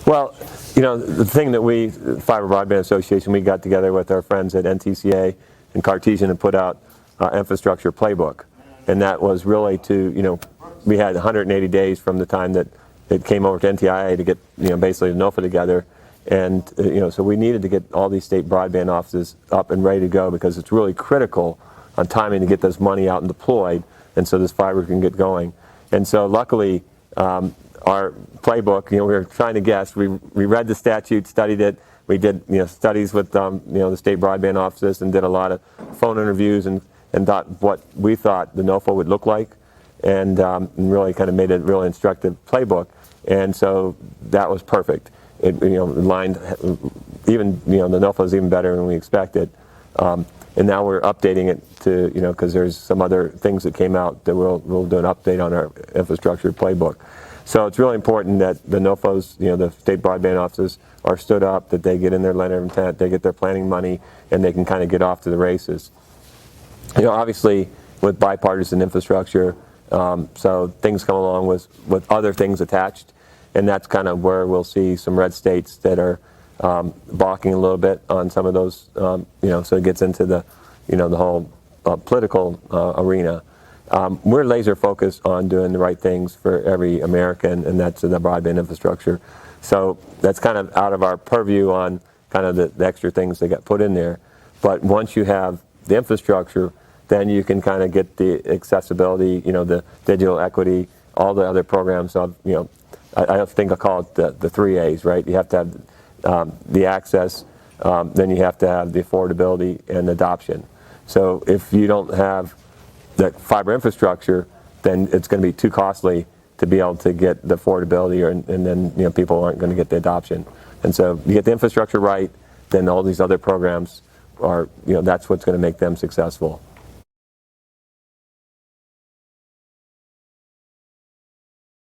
Well, the thing that we, Fiber Broadband Association, we got together with our friends at NTIA and Cartesian and put out infrastructure playbook. And that was really to, we had 180 days from the time that it came over to NTIA to get, basically the NOFA together. And, so we needed to get all these state broadband offices up and ready to go because it's really critical on timing to get this money out and deployed, and so this fiber can get going. And so luckily, our playbook, we were trying to guess. We read the statute, studied it. We did studies with the state broadband offices and did a lot of phone interviews and thought what we thought the NOFA would look like, and really kind of made a really instructive playbook. And so that was perfect. It aligned even the NOFA was even better than we expected. And now we're updating it to because there's some other things that came out that we'll do an update on our infrastructure playbook. So it's really important that the NOFOs, the state broadband offices, are stood up, that they get in their letter of intent, they get their planning money, and they can kind of get off to the races. Obviously, with bipartisan infrastructure, so things come along with other things attached, and that's kind of where we'll see some red states that are balking a little bit on some of those, so it gets into the, the whole political arena. We're laser focused on doing the right things for every American, and that's in the broadband infrastructure. So that's kind of out of our purview on kind of the extra things that got put in there. But once you have the infrastructure, then you can kind of get the accessibility, the digital equity, all the other programs of, I think I call it the 3 A's, right? You have to have the access, then you have to have the affordability and adoption. So if you don't have the fiber infrastructure, then it's going to be too costly to be able to get the affordability, and then people aren't going to get the adoption. And so you get the infrastructure right, then all these other programs are, that's what's going to make them successful.